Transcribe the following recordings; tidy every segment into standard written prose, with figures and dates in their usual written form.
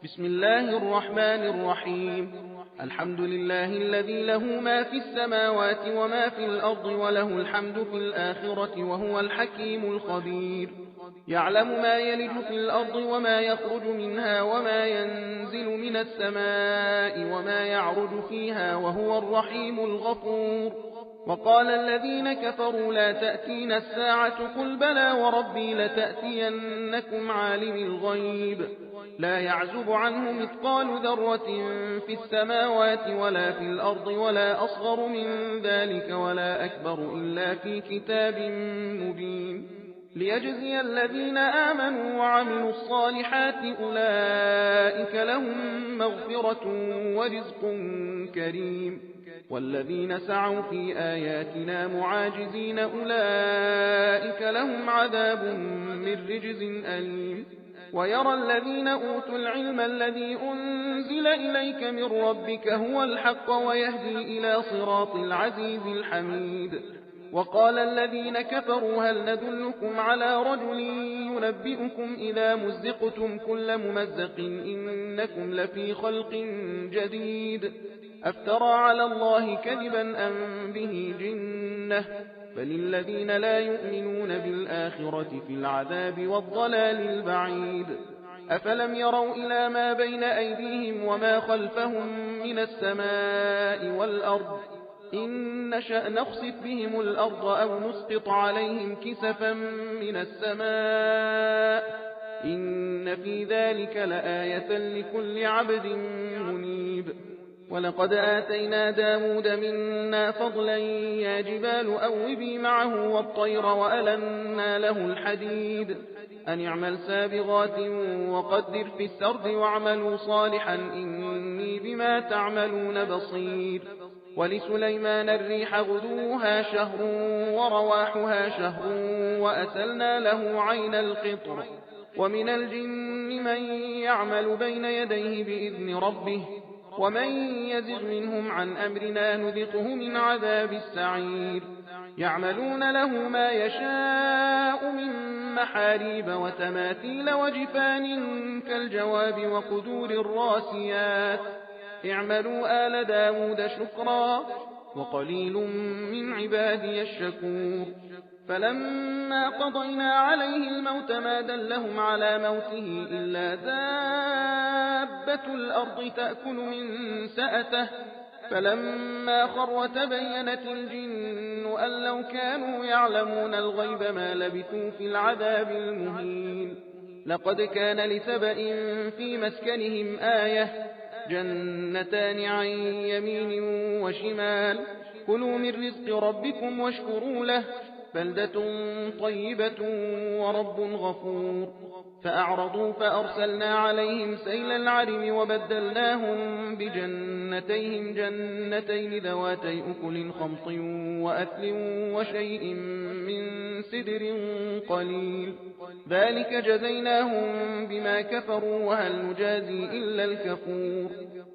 بسم الله الرحمن الرحيم. الحمد لله الذي له ما في السماوات وما في الأرض وله الحمد في الآخرة وهو الحكيم الخبير. يعلم ما يلج في الأرض وما يخرج منها وما ينزل من السماء وما يعرج فيها وهو الرحيم الغفور. وقال الذين كفروا لا تأتينا الساعة قل بلى وربي لتأتينكم عالم الغيب لا يعزب عنه مثقال ذرة في السماوات ولا في الأرض ولا أصغر من ذلك ولا أكبر إلا في كتاب مبين ليجزي الذين آمنوا وعملوا الصالحات أولئك لهم مغفرة ورزق كريم. والذين سعوا في آياتنا معاجزين أولئك لهم عذاب من رجز أليم. ويرى الذين أوتوا العلم الذي أنزل إليك من ربك هو الحق ويهدي إلى صراط العزيز الحميد. وقال الذين كفروا هل ندلكم على رجل ينبئكم إذا مزقتم كل ممزق إنكم لفي خلق جديد أفترى على الله كذبا أم به جنة بل الذين لا يؤمنون بالآخرة في العذاب والضلال البعيد. أفلم يروا إلى ما بين أيديهم وما خلفهم من السماء والأرض إن نشأ نخسف بهم الأرض أو نسقط عليهم كسفا من السماء إن في ذلك لآية لكل عبد منيب. ولقد آتينا داود منا فضلا يا جبال أوبي معه والطير وألنا له الحديد أن اعمل سابغات وقدر في السرد واعملوا صالحا إني بما تعملون بصير. ولسليمان الريح غدوها شهر ورواحها شهر وأسلنا له عين القطر. ومن الجن من يعمل بين يديه بإذن ربه ومن يزغ منهم عن أمرنا نذقه من عذاب السعير. يعملون له ما يشاء من محاريب وتماثيل وجفان كالجواب وقدور الراسيات اعملوا آل داود شكرا وقليل من عبادي الشكور. فلما قضينا عليه الموت ما دلهم على موته إلا دابة الأرض تأكل من سأته فلما خر تبينت الجن أن لو كانوا يعلمون الغيب ما لبثوا في العذاب المهين. لقد كان لسبأ في مسكنهم آية جنتان عن يمين وشمال كلوا من رزق ربكم واشكروا له بلدة طيبة ورب غفور. فأعرضوا فأرسلنا عليهم سيل العرم وبدلناهم بجنتيهم جنتين ذواتي أكل خمط وأثل وشيء من سدر قليل ذلك جزيناهم بما كفروا وهل نجازي إلا الكفور.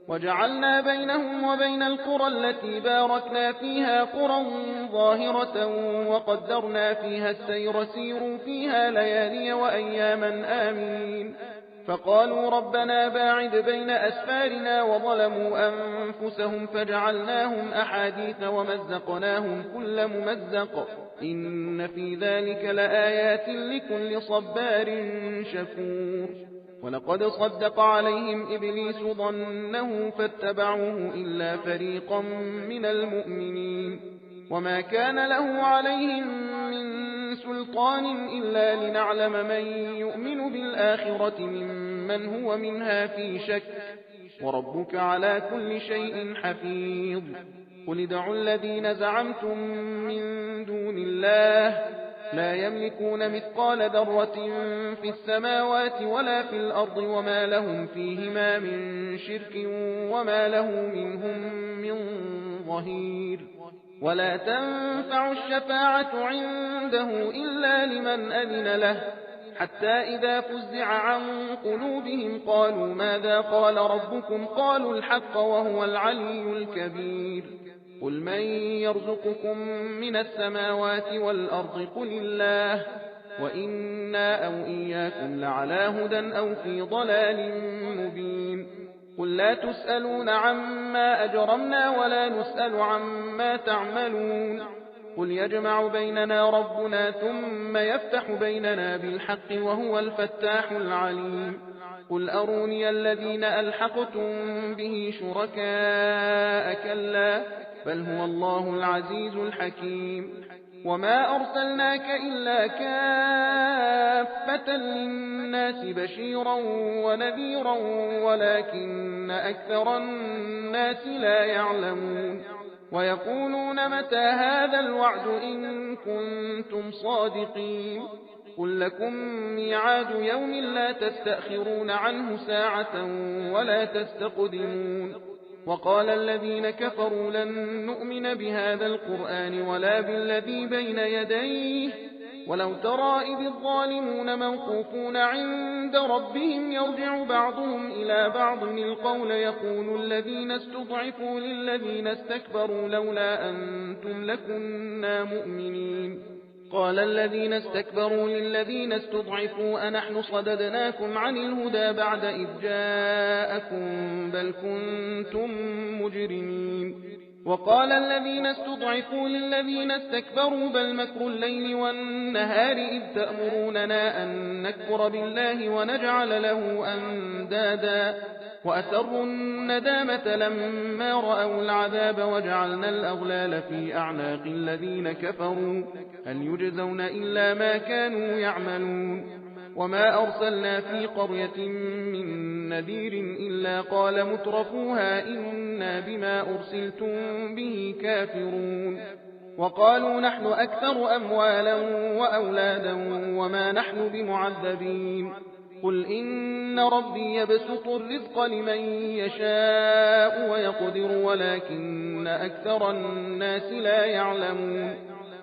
وجعلنا بينهم وبين القرى التي باركنا فيها قرى ظاهرة وقدرنا فيها السير سيروا فيها ليالي وأياما آمين. فقالوا ربنا باعد بين أسفارنا وظلموا أنفسهم فجعلناهم أحاديث ومزقناهم كل ممزق إن في ذلك لآيات لكل صبار شكور. ولقد صدق عليهم إبليس ظنه فاتبعوه إلا فريقا من المؤمنين وما كان له عليهم من سلطان إلا لنعلم من يؤمن بالآخرة ممن هو منها في شك وربك على كل شيء حفيظ. قل ادعوا الذين زعمتم من دون الله لا يملكون مثقال ذرة في السماوات ولا في الأرض وما لهم فيهما من شرك وما له منهم من ظهير. ولا تنفع الشفاعة عنده إلا لمن أذن له حتى إذا فزع عن قلوبهم قالوا ماذا قال ربكم قالوا الحق وهو العلي الكبير. قل من يرزقكم من السماوات والأرض قل الله وإنا أو إياكم لعلى هدى أو في ضلال مبين. قل لا تسألون عما أجرمنا ولا نسأل عما تعملون. قل يجمع بيننا ربنا ثم يفتح بيننا بالحق وهو الفتاح العليم. قل أروني الذين ألحقتم به شركاء كلا بل هو الله العزيز الحكيم. وما أرسلناك إلا كافة للناس بشيرا ونذيرا ولكن أكثر الناس لا يعلمون. ويقولون متى هذا الوعد إن كنتم صادقين. قل لكم ميعاد يوم لا تستأخرون عنه ساعة ولا تستقدمون. وقال الذين كفروا لن نؤمن بهذا القرآن ولا بالذي بين يديه ولو ترى إذ الظالمون موقوفون عند ربهم يرجع بعضهم إلى بعض القول يقول الذين استضعفوا للذين استكبروا لولا أنتم لكنا مؤمنين. قال الذين استكبروا للذين استضعفوا أنحن صددناكم عن الهدى بعد إذ جاءكم بل كنتم مجرمين. وقال الذين استضعفوا للذين استكبروا بل مكر الليل والنهار إذ تأمروننا أن نكفر بالله ونجعل له أندادا وأسروا الندامة لما رأوا العذاب وجعلنا الأغلال في أعناق الذين كفروا هل يجزون إلا ما كانوا يعملون. وما أرسلنا في قرية من نذير إلا قال مترفوها إنا بما أرسلتم به كافرون. وقالوا نحن أكثر أموالا وأولادا وما نحن بمعذبين. قل إن ربي يبسط الرزق لمن يشاء ويقدر ولكن أكثر الناس لا يعلمون.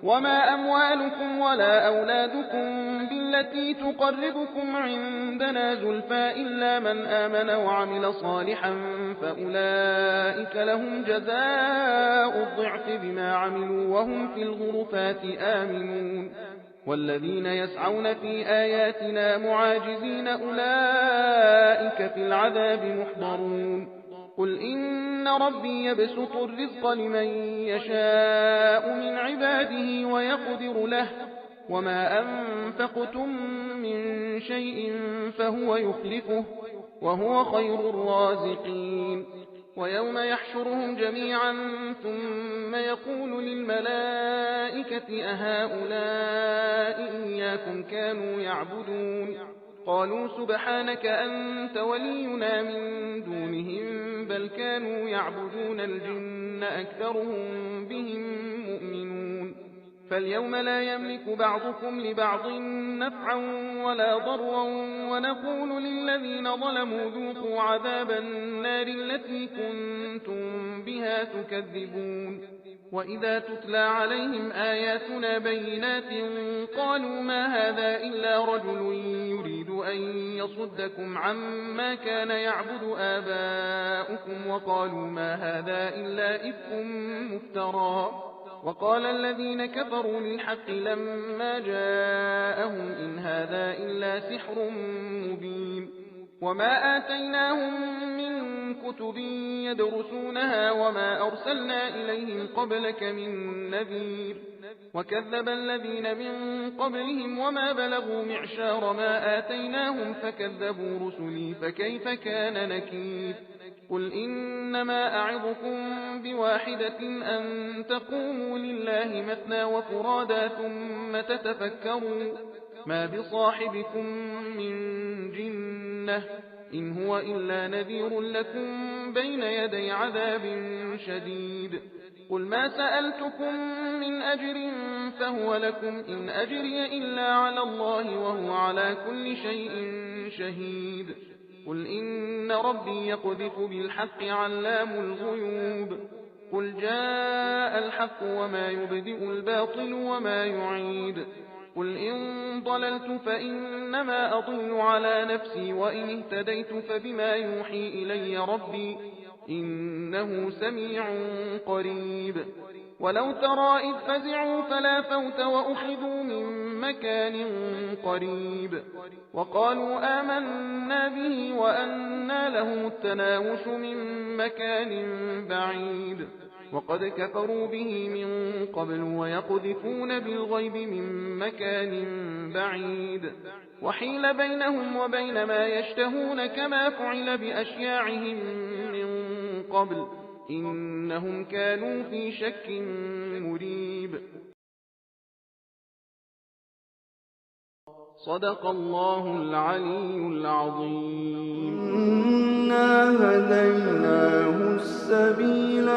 وما أموالكم ولا أولادكم بالتي تقربكم عندنا زلفى إلا من آمن وعمل صالحا فأولئك لهم جزاء الضعف بما عملوا وهم في الغرفات آمنون. والذين يسعون في آياتنا معاجزين أولئك في العذاب محضرون. قل إن ربي يبسط الرزق لمن يشاء من عباده ويقدر له وما أنفقتم من شيء فهو يخلفه وهو خير الرازقين. ويوم يحشرهم جميعا ثم يقول للملائكة أهؤلاء إياكم كانوا يعبدون قالوا سبحانك أنت ولينا من دونهم بل كانوا يعبدون الجن أكثرهم بهم مؤمنون. فاليوم لا يملك بعضكم لبعض نفعا ولا ضرا ونقول للذين ظلموا ذوقوا عذاب النار التي كنتم بها تكذبون. وإذا تتلى عليهم آياتنا بينات قالوا ما هذا إلا رجل يريد أن يصدكم عما كان يعبد آباؤكم وقالوا ما هذا إلا إفك مفترى. وقال الذين كفروا للحق لما جاءهم إن هذا إلا سحر مبين. وما آتيناهم من كتب يدرسونها وما أرسلنا إليهم قبلك من نذير. وكذب الذين من قبلهم وما بلغوا معشار ما آتيناهم فكذبوا رسلي فكيف كان نكير. قل إنما أعظكم بواحدة أن تقوموا لله مثنى وفرادا ثم تتفكروا ما بصاحبكم من جنة إن هو إلا نذير لكم بين يدي عذاب شديد. قل ما سألتكم من أجر فهو لكم إن أجري إلا على الله وهو على كل شيء شهيد. قل إن ربي يقذف بالحق علام الغيوب. قل جاء الحق وما يبدئ الباطل وما يعيد. قل إن ضللت فإنما أضل على نفسي وإن اهتديت فبما يوحي إلي ربي إنه سميع قريب. ولو ترى إذ فزعوا فلا فوت وأخذوا من مكان قريب وقالوا آمنا به وأنى لهم التناوش من مكان بعيد وقد كفروا به من قبل ويقذفون بالغيب من مكان بعيد وحيل بينهم وبين ما يشتهون كما فعل بأشياعهم من قبل إنهم كانوا في شك مريب. صدق الله العلي العظيم. إنا هديناه السبيل